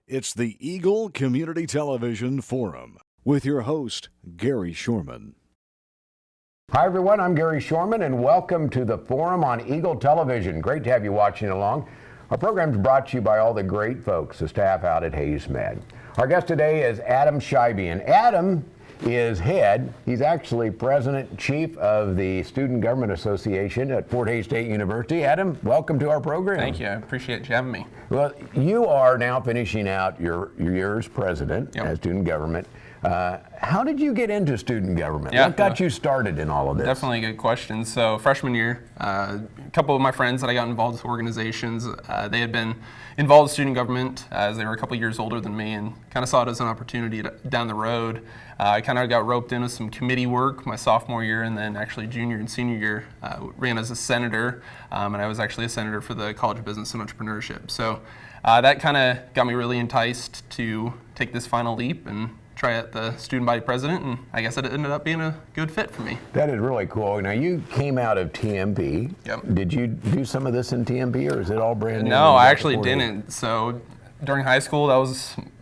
It's the Eagle Community Television Forum with your host, Gary Shorman. Hi, everyone. I'm Gary Shorman, and welcome to the Forum on Eagle Television. Great to have you watching along. Our program is brought to you by all the great folks, the staff out at Hayes Med. Our guest today is Adam Schibi, and Adam is he's actually president and chief of the Student Government Association at Fort Hays State University. Adam, welcome to our program. Thank you. I appreciate you having me. Well, you are now finishing out your year as president as student government. How did you get into student government? What got you started in all of this? Definitely a good question. So freshman year, a couple of my friends that I got involved with organizations, they had been involved in student government as they were a couple years older than me, and kind of saw it as an opportunity down the road. I kind of got roped into some committee work my sophomore year, and then actually junior and senior year ran as a senator, and I was actually a senator for the College of Business and Entrepreneurship. So that kind of got me really enticed to take this final leap and try out the student body president, and I guess it ended up being a good fit for me. That is really cool. Now, you came out of TMP. Yep. Did you do some of this in TMP, or is it all brand new? No, I actually didn't. So during high school,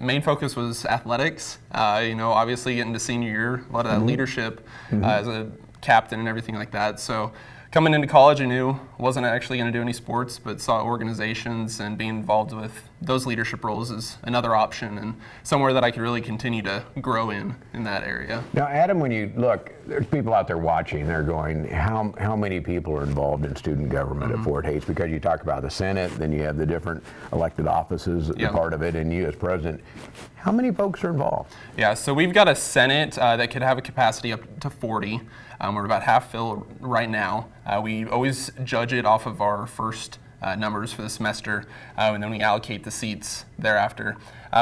main focus was athletics. Obviously getting to senior year, a lot of that leadership as a captain and everything like that. So coming into college, I knew I wasn't actually going to do any sports, but saw organizations and being involved with those leadership roles as another option and somewhere that I could really continue to grow in that area. Now, Adam, when you look, there's people out there watching, they're going, how many people are involved in student government at Fort Hays? Because you talk about the Senate, then you have the different elected offices, part of it, and you as president. How many folks are involved? Yeah, so we've got a Senate that could have a capacity up to 40. We're about half full right now. We always judge it off of our first numbers for the semester, and then we allocate the seats thereafter.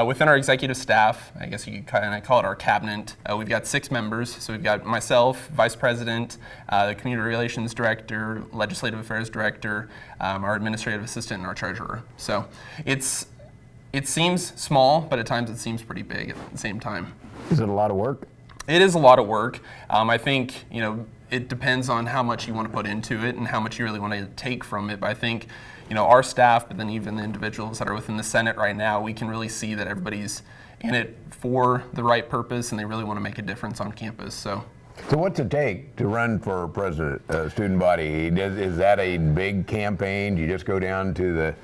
Within our executive staff, I guess you could kind of call it our cabinet, we've got 6 members. So we've got myself, vice president, the community relations director, legislative affairs director, our administrative assistant, and our treasurer. So it seems small, but at times it seems pretty big at the same time. Is it a lot of work? It is a lot of work. I think, it depends on how much you want to put into it and how much you really want to take from it. But I think, our staff, but then even the individuals that are within the Senate right now, we can really see that everybody's in it for the right purpose and they really want to make a difference on campus. So what's it take to run for president, student body? Is that a big campaign? Do you just go down to the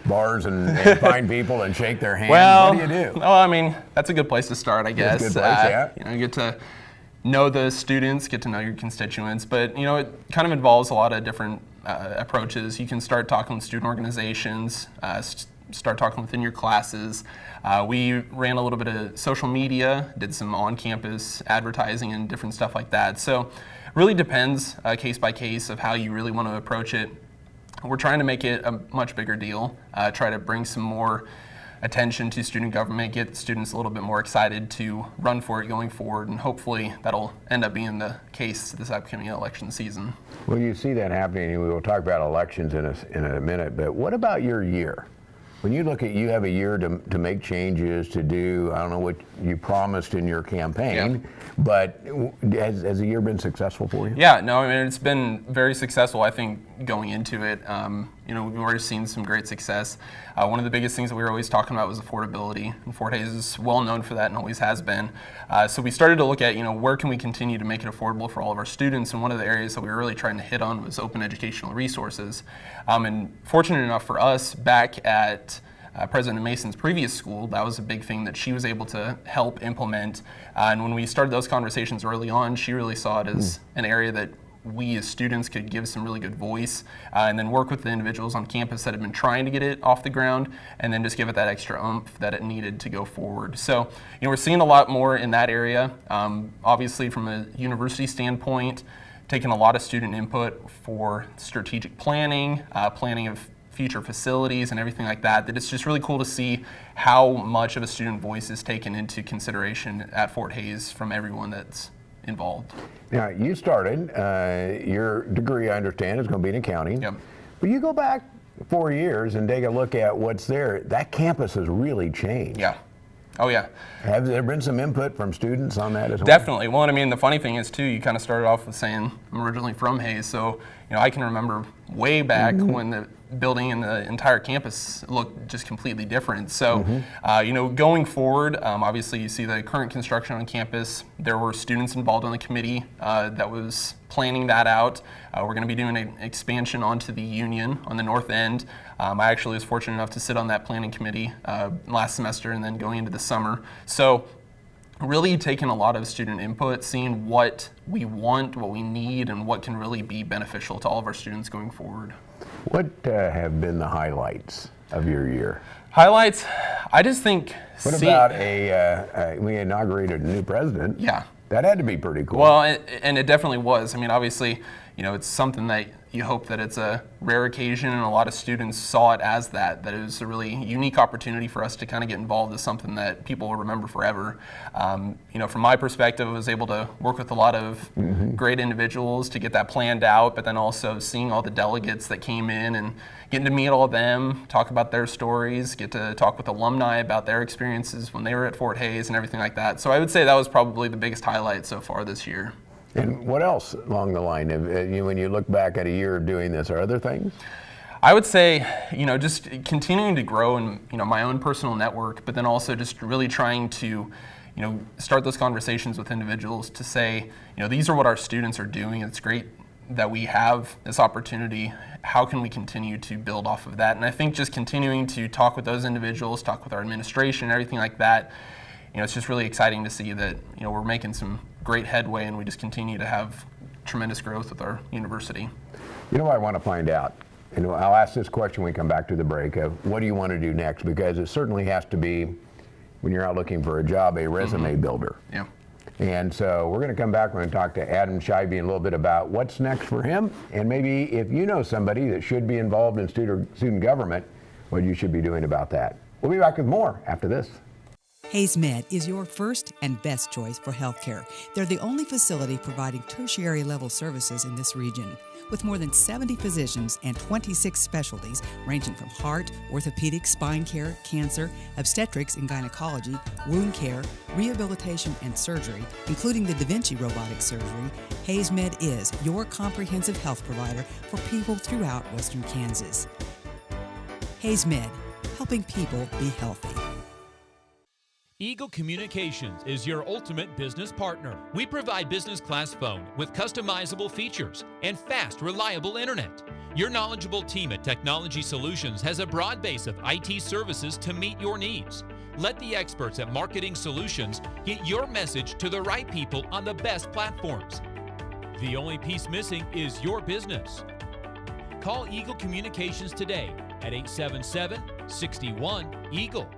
bars and find people and shake their hands? What do you do? Well, I mean, that's a good place to start, I guess. That's a good place, You get to know the students, get to know your constituents, but it kind of involves a lot of different approaches. You can start talking with student organizations, start talking within your classes. We ran a little bit of social media, did some on-campus advertising and different stuff like that. So it really depends case by case of how you really want to approach it. We're trying to make it a much bigger deal, try to bring some more attention to student government, get students a little bit more excited to run for it going forward, and hopefully that'll end up being the case this upcoming election season. Well, you see that happening, and we will talk about elections in a minute, but what about your year? When you look at, you have a year to make changes, to do, I don't know what you promised in your campaign, but has the year been successful for you? Yeah, no, I mean, it's been very successful, I think, going into it. We've already seen some great success. One of the biggest things that we were always talking about was affordability, and Fort Hays is well known for that and always has been. So we started to look at, where can we continue to make it affordable for all of our students, and one of the areas that we were really trying to hit on was open educational resources. And fortunate enough for us, back at President Mason's previous school, that was a big thing that she was able to help implement. And when we started those conversations early on, she really saw it as an area that we as students could give some really good voice and then work with the individuals on campus that have been trying to get it off the ground and then just give it that extra oomph that it needed to go forward. So, we're seeing a lot more in that area. Obviously, from a university standpoint, taking a lot of student input for strategic planning, planning of future facilities and everything like that, that it's just really cool to see how much of a student voice is taken into consideration at Fort Hays from everyone that's involved. Now, you started, your degree, I understand, is going to be in accounting. Yep. But you go back 4 years and take a look at what's there. That campus has really changed. Yeah. Oh, yeah. Have there been some input from students on that as well? Definitely. Well, I mean, the funny thing is, too, you kind of started off with saying, I'm originally from Hays, so, I can remember way back when building and the entire campus look just completely different. So, going forward, obviously you see the current construction on campus. There were students involved on the committee that was planning that out. We're going to be doing an expansion onto the Union on the north end. I actually was fortunate enough to sit on that planning committee last semester and then going into the summer. So really taking a lot of student input, seeing what we want, what we need, and what can really be beneficial to all of our students going forward. What have been the highlights of your year? Highlights, I just think... What about we inaugurated a new president? Yeah. That had to be pretty cool. Well, and it definitely was. I mean, obviously, it's something that you hope that it's a rare occasion, and a lot of students saw it as that it was a really unique opportunity for us to kind of get involved in something that people will remember forever. From my perspective, I was able to work with a lot of great individuals to get that planned out, but then also seeing all the delegates that came in and getting to meet all of them, talk about their stories, get to talk with alumni about their experiences when they were at Fort Hays and everything like that. So I would say that was probably the biggest highlight so far this year. And what else along the line, when you look back at a year of doing this, are other things? I would say, just continuing to grow in, my own personal network, but then also just really trying to, start those conversations with individuals to say, these are what our students are doing. It's great that we have this opportunity. How can we continue to build off of that? And I think just continuing to talk with those individuals, talk with our administration, everything like that, it's just really exciting to see that, we're making some great headway, and we just continue to have tremendous growth with our university. You know what I want to find out? And I'll ask this question when we come back to the break of what do you want to do next? Because it certainly has to be, when you're out looking for a job, a resume builder. Yeah. And so we're going to come back. We're going to talk to Adam Schibi a little bit about what's next for him, and maybe if you know somebody that should be involved in student government, what you should be doing about that. We'll be back with more after this. Hays Med is your first and best choice for healthcare. They're the only facility providing tertiary level services in this region. With more than 70 physicians and 26 specialties ranging from heart, orthopedic, spine care, cancer, obstetrics and gynecology, wound care, rehabilitation and surgery, including the Da Vinci robotic surgery, Hays Med is your comprehensive health provider for people throughout Western Kansas. Hays Med, helping people be healthy. Eagle Communications is your ultimate business partner. We provide business class phone with customizable features and fast, reliable internet. Your knowledgeable team at Technology Solutions has a broad base of IT services to meet your needs. Let the experts at Marketing Solutions get your message to the right people on the best platforms. The only piece missing is your business. Call Eagle Communications today at 877-61-EAGLE.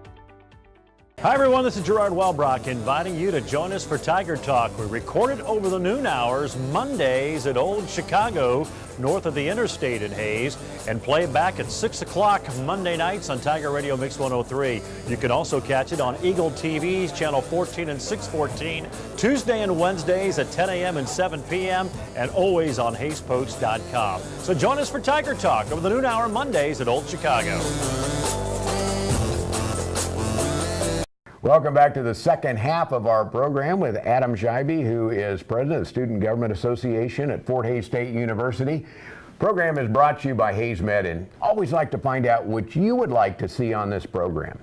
Hi everyone, this is Gerard Welbrock inviting you to join us for Tiger Talk. We record it over the noon hours, Mondays at Old Chicago, north of the interstate in Hays, and play back at 6 o'clock Monday nights on Tiger Radio Mix 103. You can also catch it on Eagle TV's channel 14 and 614, Tuesday and Wednesdays at 10 a.m. and 7 p.m., and always on HaysPost.com. So join us for Tiger Talk over the noon hour Mondays at Old Chicago. Welcome back to the second half of our program with Adam Schibi, who is president of the Student Government Association at Fort Hays State University. Program is brought to you by Hays Med, and always like to find out what you would like to see on this program.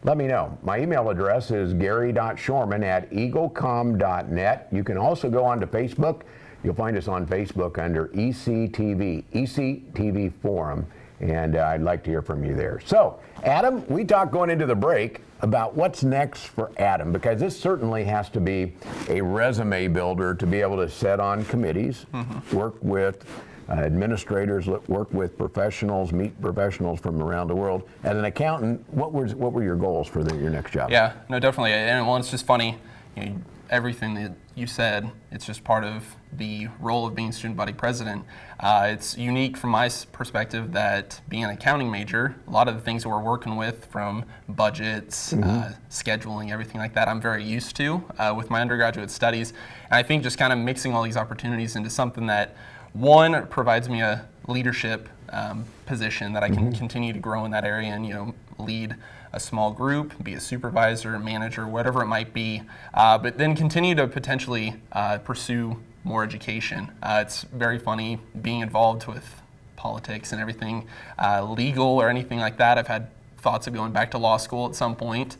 Let me know. My email address is gary.shorman@eaglecom.net. You can also go on to Facebook. You'll find us on Facebook under ECTV Forum, and I'd like to hear from you there. So, Adam, we talked going into the break about what's next for Adam, because this certainly has to be a resume builder to be able to sit on committees, work with administrators, work with professionals, meet professionals from around the world. As an accountant, what were your goals for your next job? Yeah, no, definitely. And well, it's just funny, everything that you said, it's just part of the role of being student body president. It's unique from my perspective that being an accounting major, a lot of the things that we're working with, from budgets, scheduling, everything like that, I'm very used to with my undergraduate studies. And I think just kind of mixing all these opportunities into something that, one, provides me a leadership position that I can continue to grow in that area and, lead a small group, be a supervisor, a manager, whatever it might be, but then continue to potentially pursue more education. It's very funny being involved with politics and everything legal or anything like that. I've had thoughts of going back to law school at some point,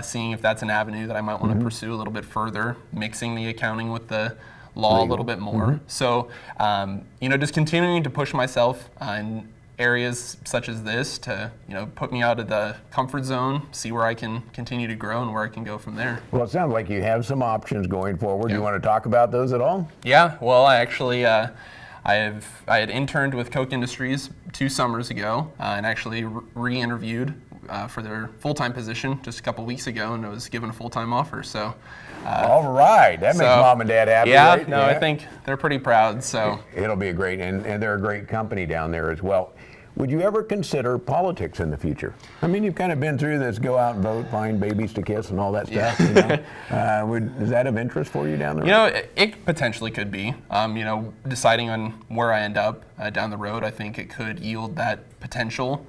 seeing if that's an avenue that I might want to pursue a little bit further, mixing the accounting with the law a little bit more. So, just continuing to push myself in areas such as this to, put me out of the comfort zone, see where I can continue to grow and where I can go from there. Well, it sounds like you have some options going forward. Yeah. You want to talk about those at all? Yeah, well, I actually, I had interned with Koch Industries 2 summers ago and actually re-interviewed for their full-time position just a couple weeks ago, and I was given a full-time offer. So, all right, that makes mom and dad happy. Yeah, right? I think they're pretty proud. So it'll be a great, and they're a great company down there as well. Would you ever consider politics in the future? I mean, you've kind of been through this, go out and vote, find babies to kiss, and all that stuff. Is that of interest for you down the road? It potentially could be. Deciding on where I end up down the road, I think it could yield that potential.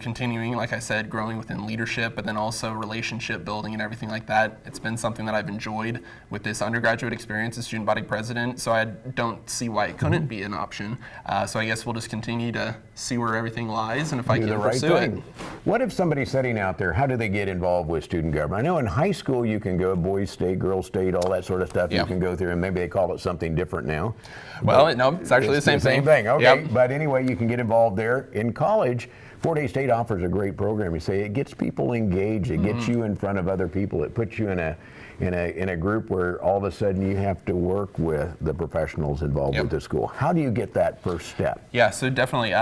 Continuing, like I said, growing within leadership, but then also relationship building and everything like that. It's been something that I've enjoyed with this undergraduate experience as student body president, so I don't see why it couldn't be an option. So I guess we'll just continue to see where everything lies and if I can pursue it. What if somebody's sitting out there, how do they get involved with student government? I know in high school you can go boys state, girls state, all that sort of stuff you can go through, and maybe they call it something different now. Well, no, it's actually the same thing. Okay, yep. But anyway, you can get involved there. In college, Fort Hays State offers a great program. You say it gets people engaged, it gets you in front of other people, it puts you in a group where all of a sudden you have to work with the professionals involved with the school. How do you get that first step? Yeah, so definitely.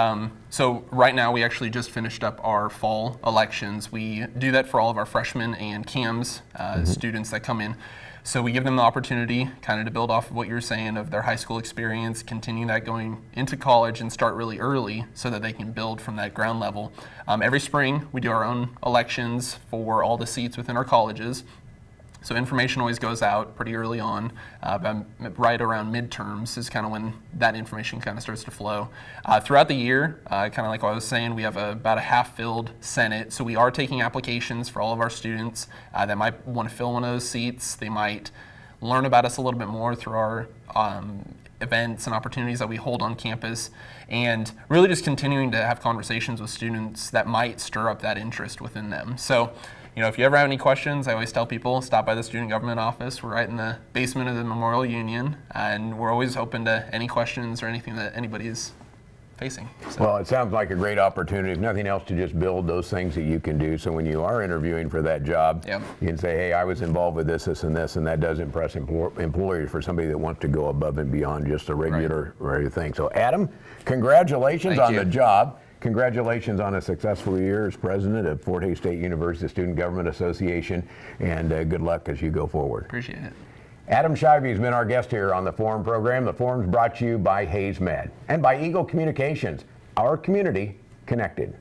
So right now we actually just finished up our fall elections. We do that for all of our freshmen and CAMS students that come in. So we give them the opportunity kind of to build off of what you were saying of their high school experience, continue that going into college and start really early so that they can build from that ground level. Every spring we do our own elections for all the seats within our colleges. So information always goes out pretty early on, right around midterms is kind of when that information kind of starts to flow. Throughout the year, kind of like what I was saying, we have about a half-filled Senate, so we are taking applications for all of our students that might want to fill one of those seats. They might learn about us a little bit more through our events and opportunities that we hold on campus, and really just continuing to have conversations with students that might stir up that interest within them. So, if you ever have any questions, I always tell people, stop by the student government office. We're right in the basement of the Memorial Union, and we're always open to any questions or anything that anybody's facing. So. Well, it sounds like a great opportunity, if nothing else, to just build those things that you can do. So when you are interviewing for that job, you can say, hey, I was involved with this, and this, and that does impress employers for somebody that wants to go above and beyond just a regular thing. So Adam, congratulations on the job. Congratulations on a successful year as president of Fort Hays State University Student Government Association, and good luck as you go forward. Appreciate it. Adam Schibi has been our guest here on the Forum program. The Forum's brought to you by Hays Med and by Eagle Communications, our community connected.